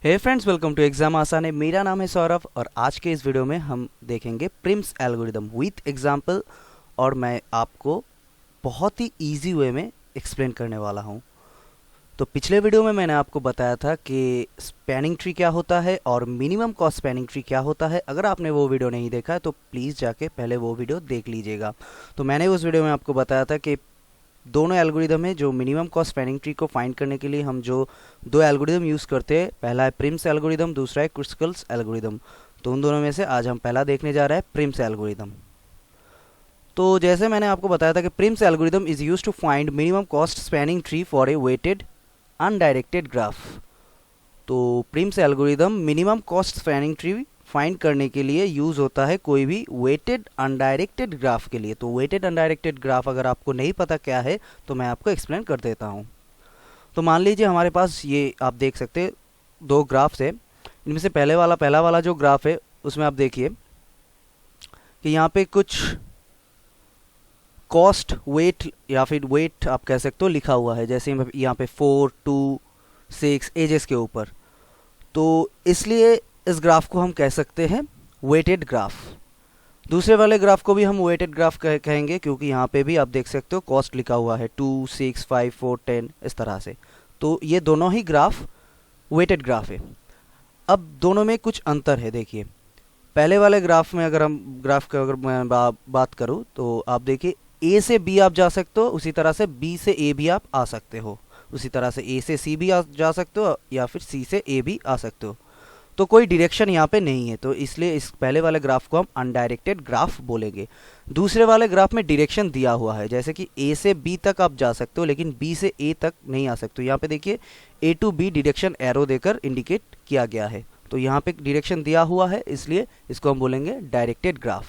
Hey friends, welcome to exam आसान है। मेरा नाम है सौरभ और आज के इस वीडियो में हम देखेंगे प्रिम्स एल्गोरिदम विथ एग्जाम्पल। और मैं आपको बहुत ही इजी वे में एक्सप्लेन करने वाला हूँ। तो पिछले वीडियो में मैंने आपको बताया था कि स्पैनिंग ट्री क्या होता है और मिनिमम कॉस्ट स्पैनिंग ट्री क्या होता है। अगर आपने वो वीडियो नहीं देखा है तो प्लीज़ जाके पहले वो वीडियो देख लीजिएगा। तो मैंने उस वीडियो में आपको बताया था कि दोनों एल्गोरिदम है जो मिनिमम कॉस्ट स्पैनिंग ट्री को फाइंड करने के लिए हम जो दो एल्गोरिदम यूज़ करते हैं, पहला है प्रिम्स एल्गोरिदम, दूसरा है क्रुस्कल्स एल्गोरिदम। तो उन दोनों में से आज हम पहला देखने जा रहे हैं प्रिम्स एल्गोरिदम। तो जैसे मैंने आपको बताया था कि Prim's algorithm is use to find minimum cost spanning tree for a weighted undirected graph. तो Prim's algorithm minimum cost spanning tree find करने के लिए यूज़ होता है कोई भी वेटेड अनडायरेक्टेड ग्राफ के लिए। तो वेटेड अनडायरेक्टेड ग्राफ अगर आपको नहीं पता क्या है तो मैं आपको एक्सप्लेन कर देता हूँ। तो मान लीजिए हमारे पास ये आप देख सकते हैं दो ग्राफ्स है। इनमें से पहला वाला जो ग्राफ है उसमें आप देखिए कि यहाँ पे कुछ कॉस्ट वेट या फिर वेट आप कह सकते हो लिखा हुआ है, जैसे यहाँ पे 4, 2, 6 एजेस के ऊपर। तो इसलिए इस ग्राफ को हम कह सकते हैं वेटेड ग्राफ। दूसरे वाले ग्राफ को भी हम वेटेड ग्राफ कहेंगे क्योंकि यहाँ पे भी आप देख सकते हो कॉस्ट लिखा हुआ है 2, 6, 5, 4, 10 इस तरह से। तो ये दोनों ही ग्राफ वेटेड ग्राफ है। अब दोनों में कुछ अंतर है। देखिए पहले वाले ग्राफ में अगर हम ग्राफ का अगर मैं बात करूँ तो आप देखिए ए से बी आप जा सकते हो, उसी तरह से बी से ए भी आप आ सकते हो, उसी तरह से ए से सी भी जा सकते हो या फिर सी से ए भी आ सकते हो। तो कोई डायरेक्शन यहाँ पे नहीं है, तो इसलिए इस पहले वाले ग्राफ को हम अनडायरेक्टेड ग्राफ बोलेंगे। दूसरे वाले ग्राफ में डायरेक्शन दिया हुआ है, जैसे कि ए से बी तक आप जा सकते हो लेकिन बी से ए तक नहीं आ सकते हो। यहाँ पे देखिए ए टू बी डायरेक्शन एरो देकर इंडिकेट किया गया है। तो यहाँ पे डायरेक्शन दिया हुआ है इसलिए इसको हम बोलेंगे डायरेक्टेड ग्राफ।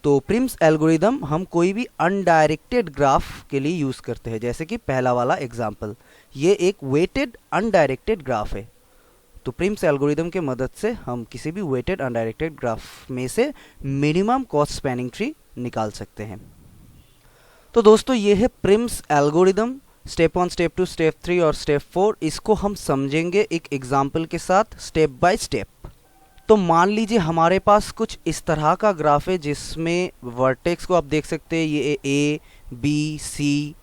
तो प्रिम्स एल्गोरिदम हम कोई भी अनडायरेक्टेड ग्राफ के लिए यूज़ करते हैं, जैसे कि पहला वाला एग्जाम्पल, ये एक वेटेड अनडायरेक्टेड ग्राफ है। तो प्रिम्स एल्गोरिदम के मदद से हम किसी भी वेटेड अनडायरेक्टेड ग्राफ में से मिनिमम कॉस्ट स्पैनिंग ट्री निकाल सकते हैं। तो दोस्तों ये है Prim's algorithm. Step 1, step 2, step 3 और स्टेप 4 इसको हम समझेंगे एक एग्जाम्पल के साथ स्टेप बाय स्टेप। तो मान लीजिए हमारे पास कुछ इस तरह का ग्राफ है जिसमें वर्टेक्स को आप देख सकते हैं, ये ए, बी, सी,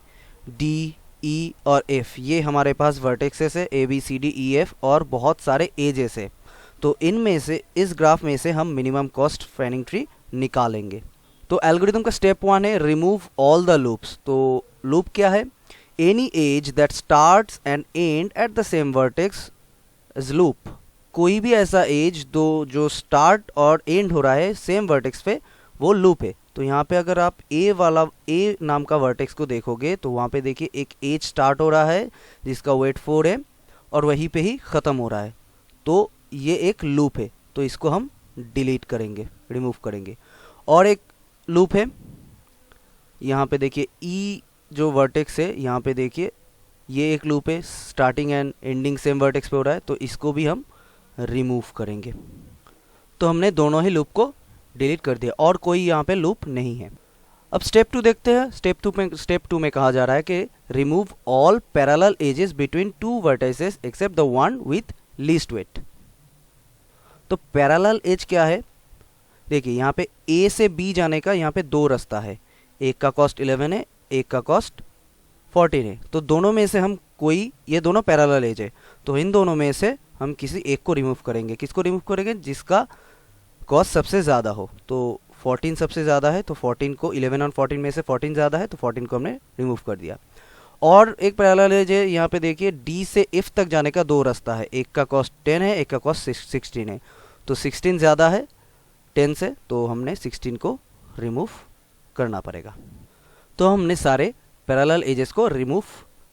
डी, ई और एफ, ये हमारे पास वर्टेक्सेस है ए, बी, सी, डी, ई, एफ और बहुत सारे एजेस है। तो इनमें से इस ग्राफ में से हम मिनिमम कॉस्ट स्पैनिंग ट्री निकालेंगे। तो एल्गोरिथम का स्टेप 1 है रिमूव ऑल द लूप्स। तो लूप क्या है? Any as that starts and and at the same vertex is loop. कोई भी ऐसा एज दो जो स्टार्ट और एंड हो रहा है सेम वर्टेक्स पे, वो लूप है। तो यहाँ पे अगर आप ए नाम का वर्टेक्स को देखोगे तो वहाँ पे देखिए एक एज स्टार्ट हो रहा है जिसका वेट 4 है और वहीं पे ही ख़त्म हो रहा है। तो ये एक लूप है, तो इसको हम डिलीट करेंगे, रिमूव करेंगे। और एक लूप है यहाँ पे देखिए ई जो वर्टेक्स है, यहाँ पे देखिए ये एक लूप है, starting and ending same vertex पे हो रहा है, तो इसको भी हम रिमूव करेंगे। तो हमने दोनों ही लूप को डिलीट कर दिया और कोई यहाँ पे लूप नहीं है। अब स्टेप 2 देखते हैं। स्टेप 2 में कहा जा रहा है कि remove all parallel edges between two vertices except the one with least weight. तो पैरेलल एज क्या है? देखिए यहाँ पे ए से बी जाने का यहाँ पे दो रास्ता है, एक का कॉस्ट 11 है, एक का कॉस्ट 14 है। तो दोनों में से हम कोई, ये दोनों पैरेलल एज है, तो इन दोनों में से हम किसी एक को रिमूव करेंगे। किसको रिमूव करेंगे? जिसका कॉस्ट सबसे ज़्यादा हो। तो 14 सबसे ज़्यादा है तो 14 को, 11 और 14 में से 14 ज़्यादा है तो 14 को हमने रिमूव कर दिया। और एक पैरेलल एज है, यहाँ पे देखिए डी से इफ तक जाने का दो रास्ता है, एक का कॉस्ट 10 है, एक का कॉस्ट 16 है। तो 16 ज़्यादा है 10 से, तो हमने 16 को रिमूव करना पड़ेगा। तो हमने सारे पैरेलल एजेस को रिमूव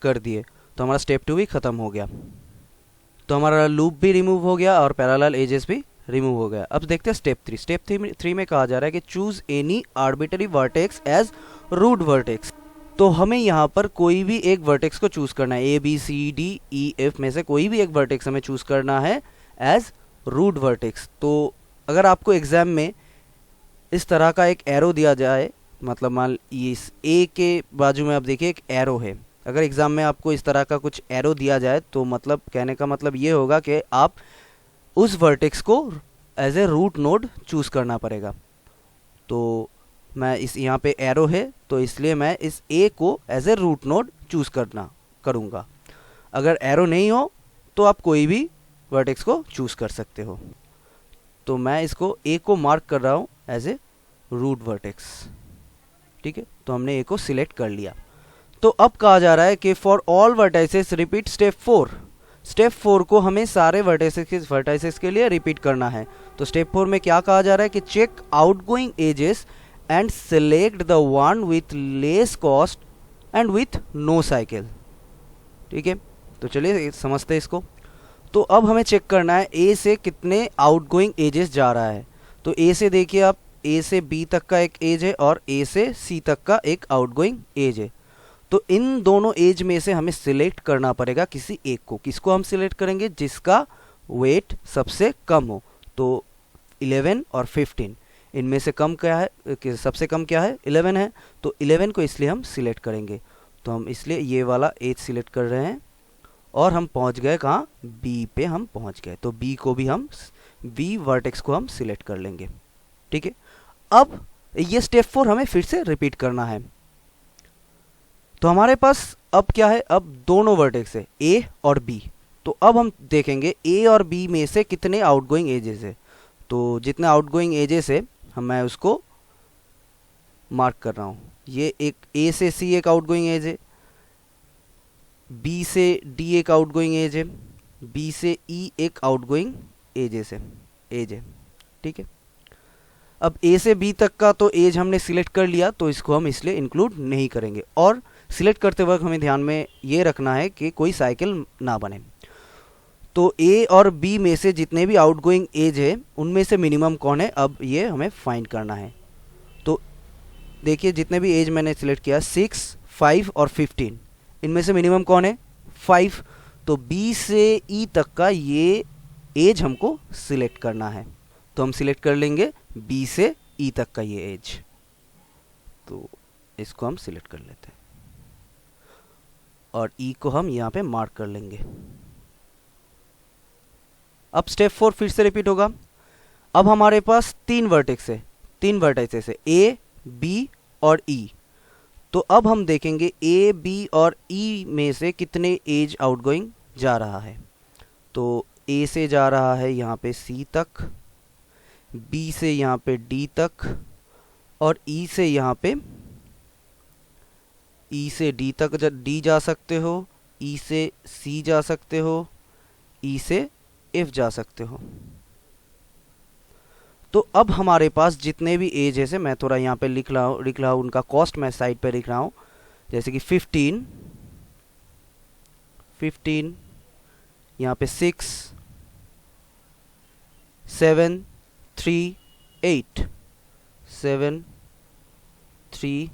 कर दिए, तो हमारा स्टेप 2 भी ख़त्म हो गया। तो हमारा लूप भी रिमूव हो गया और पैरेलल एजेस भी रिमूव हो गया। अब देखते हैं स्टेप 3। स्टेप 3 में कहा जा रहा है कि choose any arbitrary vertex as root vertex. तो हमें यहाँ पर कोई भी एक वर्टेक्स को चूज करना है, ए, बी, सी, डी, ई, एफ में से कोई भी एक वर्टेक्स हमें चूज करना है एज रूट वर्टेक्स। तो अगर आपको एग्जाम में इस तरह का एक एरो दिया जाए, मतलब मान इस ए के बाजू में आप देखिए एक एरो है, अगर एग्ज़ाम में आपको इस तरह का कुछ एरो दिया जाए तो मतलब कहने का मतलब ये होगा कि आप उस वर्टेक्स को as a root node choose करना पड़ेगा। तो मैं इस यहाँ पे एरो है तो इसलिए मैं इस ए को as a root node choose करूँगा। अगर एरो नहीं हो तो आप कोई भी वर्टेक्स को चूज़ कर सकते हो। तो मैं इसको ए को मार्क कर रहा हूँ एज ए रूट वर्टेक्स। ठीक है, तो हमने ए को सिलेक्ट कर लिया। तो अब कहा जा रहा है कि for all vertices repeat step 4। Step 4 को हमें सारे वर्टाइसेस के लिए रिपीट करना है। तो स्टेप 4 में क्या कहा जा रहा है कि check outgoing edges and select the one with less cost and with no cycle. ठीक है, तो चलिए समझते हैं इसको। तो अब हमें चेक करना है ए से कितने आउटगोइंग एजेस जा रहा है। तो ए से देखिए आप, ए से बी तक का एक एज है और ए से सी तक का एक आउटगोइंग एज है। तो इन दोनों एज में से हमें सिलेक्ट करना पड़ेगा किसी एक को। किसको हम सिलेक्ट करेंगे? जिसका वेट सबसे कम हो। तो 11 और 15 इनमें से कम क्या है, सबसे कम क्या है? 11 है। तो 11 को इसलिए हम सिलेक्ट करेंगे। तो हम इसलिए ये वाला एज सिलेक्ट कर रहे हैं और हम पहुंच गए कहाँ? बी पे हम पहुंच गए। तो बी को भी हम, बी वर्टेक्स को हम सिलेक्ट कर लेंगे। ठीक है, अब ये स्टेप 4 हमें फिर से रिपीट करना है। तो हमारे पास अब क्या है? अब दोनों वर्टेक्स है, ए और बी। तो अब हम देखेंगे ए और बी में से कितने आउटगोइंग एजेस है। तो जितने आउटगोइंग एजेस है मैं उसको मार्क कर रहा हूँ। ये एक ए से सी एक आउटगोइंग एज है, बी से डी एक आउटगोइंग एज है, बी से ई एक आउटगोइंग एज है। ठीक है, अब ए से बी तक का तो एज हमने सिलेक्ट कर लिया, तो इसको हम इसलिए इंक्लूड नहीं करेंगे। और सिलेक्ट करते वक्त हमें ध्यान में ये रखना है कि कोई साइकिल ना बने। तो ए और बी में से जितने भी आउटगोइंग एज है उनमें से मिनिमम कौन है, अब ये हमें फाइंड करना है। तो देखिए जितने भी एज मैंने सिलेक्ट किया 6, 5 और 15, इनमें से मिनिमम कौन है? 5। तो बी से ई तक का ये एज हमको सिलेक्ट करना है। तो हम सिलेक्ट कर लेंगे बी से ई तक का ये एज। तो इसको हम सिलेक्ट कर लेते हैं और ई को हम यहाँ पे मार्क कर लेंगे। अब स्टेप 4 फिर से रिपीट होगा। अब हमारे पास 3 वर्टेक्स है, 3 वर्टाइसेस है, ए, बी और ई। तो अब हम देखेंगे ए, बी और ई में से कितने एज आउटगोइंग जा रहा है। तो ए से जा रहा है यहाँ पे सी तक, बी से यहाँ पे डी तक और ई से यहाँ पे, ई से डी तक डी जा सकते हो, ई से सी जा सकते हो, ई से एफ जा सकते हो। तो अब हमारे पास जितने भी एज है, मैं थोड़ा यहाँ पे लिख रहा हूँ उनका कॉस्ट मैं साइड पे लिख रहा हूँ। जैसे कि 15 यहाँ पे 6, 7, 3, 8, 7, 3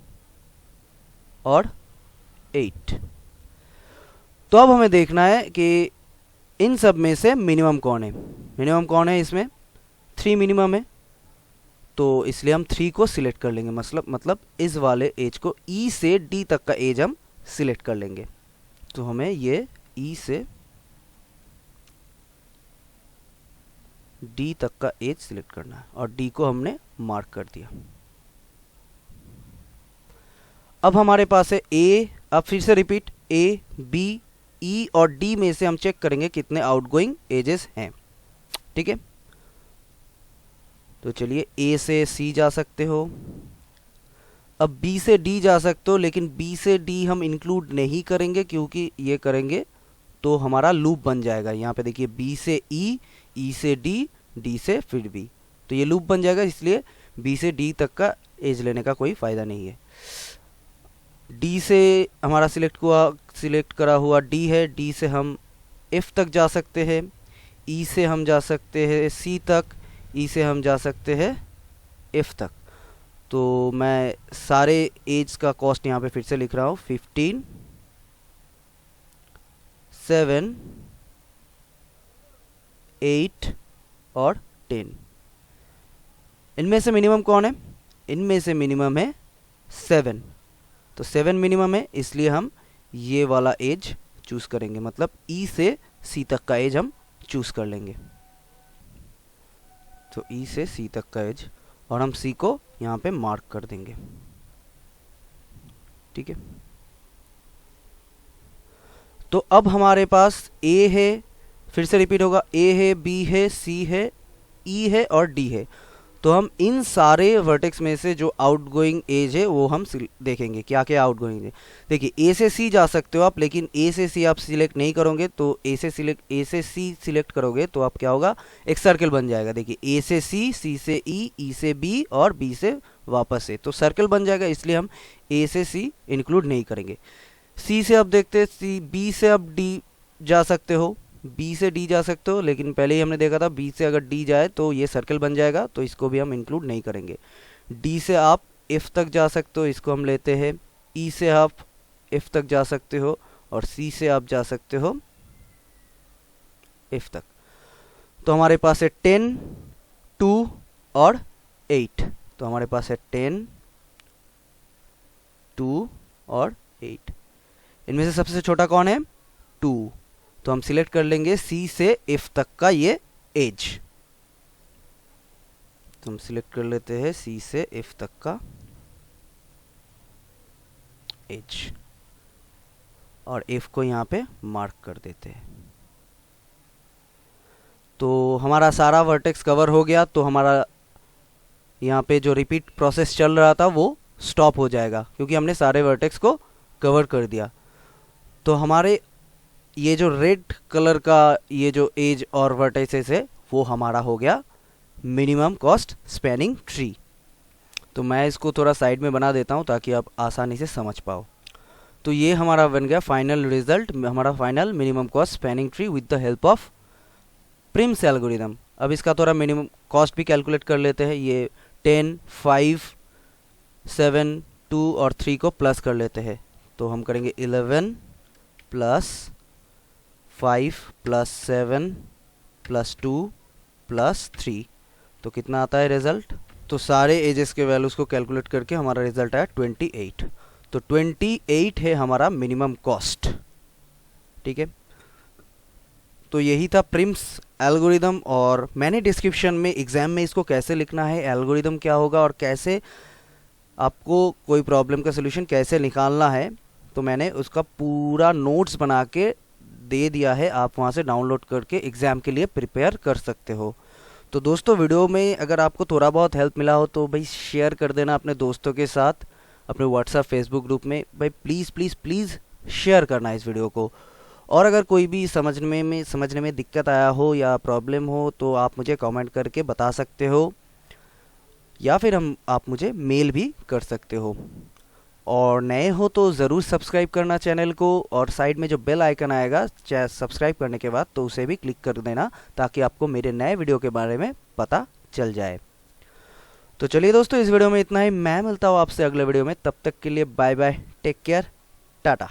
और 8। तो अब हमें देखना है कि इन सब में से मिनिमम कौन है। मिनिमम कौन है? इसमें 3 मिनिमम है, तो इसलिए हम 3 को सिलेक्ट कर लेंगे। मतलब इस वाले एज को, ई से डी तक का एज हम सिलेक्ट कर लेंगे। तो हमें ये ई से डी तक का एज सिलेक्ट करना है और डी को हमने मार्क कर दिया। अब हमारे पास है ए, अब फिर से रिपीट, ए, बी, ई और डी में से हम चेक करेंगे कितने आउटगोइंग एजेस हैं। ठीक है, तो चलिए ए से सी जा सकते हो, अब बी से डी जा सकते हो, लेकिन बी से डी हम इंक्लूड नहीं करेंगे क्योंकि ये करेंगे तो हमारा लूप बन जाएगा। यहाँ पे देखिए बी से ई, ई से डी, डी से फिर बी, तो ये लूप बन जाएगा, इसलिए बी से डी तक का एज लेने का कोई फ़ायदा नहीं है। डी से हमारा सिलेक्ट करा हुआ डी है, डी से हम एफ तक जा सकते हैं, ई से हम जा सकते हैं सी तक, ई से हम जा सकते हैं एफ तक। तो मैं सारे एज का कॉस्ट यहाँ पे फिर से लिख रहा हूँ, 15, 7, 8 और 10। इनमें से मिनिमम कौन है? इनमें से मिनिमम है 7। तो 7 मिनिमम है, इसलिए हम ये वाला एज चूज करेंगे, मतलब ई से सी तक का एज हम चूज कर लेंगे। तो ई से सी तक का एज, और हम सी को यहाँ पे मार्क कर देंगे। ठीक है, तो अब हमारे पास ए है, फिर से रिपीट होगा, ए है, बी है, सी है, ई है और डी है। तो हम इन सारे वर्टेक्स में से जो आउटगोइंग एज है वो हम देखेंगे क्या क्या आउटगोइंग है। देखिए ए से सी जा सकते हो आप, लेकिन ए से सी आप सिलेक्ट नहीं करोगे, तो ए से सी सिलेक्ट करोगे तो आप क्या होगा, एक सर्कल बन जाएगा। देखिए ए से सी से ई से बी और बी से वापस से, तो सर्कल बन जाएगा, इसलिए हम ए से सी इंक्लूड नहीं करेंगे। सी से अब देखते हैं, बी से अब डी जा सकते हो, बी से डी जा सकते हो, लेकिन पहले ही हमने देखा था बी से अगर डी जाए तो ये सर्कल बन जाएगा, तो इसको भी हम इंक्लूड नहीं करेंगे। डी से आप एफ तक जा सकते हो, इसको हम लेते हैं। ई से आप एफ तक जा सकते हो, और सी से आप जा सकते हो एफ तक। तो हमारे पास है 10, 2 और 8। तो हमारे पास है 10, 2 और 8। इनमें से सबसे छोटा कौन है, 2। तो हम सिलेक्ट कर लेंगे सी से एफ तक का ये एज। तो हम सिलेक्ट कर लेते हैं सी से एफ तक का एज, और एफ को यहाँ पे मार्क कर देते हैं। तो हमारा सारा वर्टेक्स कवर हो गया, तो हमारा यहाँ पे जो रिपीट प्रोसेस चल रहा था वो स्टॉप हो जाएगा, क्योंकि हमने सारे वर्टेक्स को कवर कर दिया। तो हमारे ये जो रेड कलर का ये जो एज और वर्टिसेस है वो हमारा हो गया मिनिमम कॉस्ट स्पैनिंग ट्री। तो मैं इसको थोड़ा साइड में बना देता हूँ ताकि आप आसानी से समझ पाओ। तो ये हमारा बन गया फाइनल रिजल्ट, हमारा final minimum cost spanning tree with the help of Prim's algorithm. अब इसका थोड़ा मिनिमम कॉस्ट भी कैलकुलेट कर लेते हैं। ये 10, 5, 7, 2 और 3 को प्लस कर लेते हैं। तो हम करेंगे 11 प्लस 5 प्लस 7 प्लस 2 प्लस 3। तो कितना आता है रिजल्ट? तो सारे एजेस के वैल्यूज़ को कैलकुलेट करके हमारा रिजल्ट आया 28। तो 28 है हमारा मिनिमम कॉस्ट। ठीक है, तो यही था प्रिम्स एल्गोरिदम। और मैंने डिस्क्रिप्शन में एग्ज़ाम में इसको कैसे लिखना है, एल्गोरिदम क्या होगा और कैसे आपको कोई प्रॉब्लम का सोल्यूशन कैसे निकालना है, तो मैंने उसका पूरा नोट्स बना के दे दिया है। आप वहाँ से डाउनलोड करके एग्ज़ाम के लिए प्रिपेयर कर सकते हो। तो दोस्तों, वीडियो में अगर आपको थोड़ा बहुत हेल्प मिला हो तो भाई शेयर कर देना अपने दोस्तों के साथ, अपने व्हाट्सएप फेसबुक ग्रुप में। भाई प्लीज़ प्लीज़ प्लीज़ शेयर करना इस वीडियो को। और अगर कोई भी समझने में दिक्कत आया हो या प्रॉब्लम हो तो आप मुझे कमेंट करके बता सकते हो, या फिर आप मुझे मेल भी कर सकते हो। और नए हो तो ज़रूर सब्सक्राइब करना चैनल को, और साइड में जो बेल आइकन आएगा सब्सक्राइब करने के बाद तो उसे भी क्लिक कर देना, ताकि आपको मेरे नए वीडियो के बारे में पता चल जाए। तो चलिए दोस्तों, इस वीडियो में इतना ही। मैं मिलता हूँ आपसे अगले वीडियो में। तब तक के लिए bye bye, take care, Tata.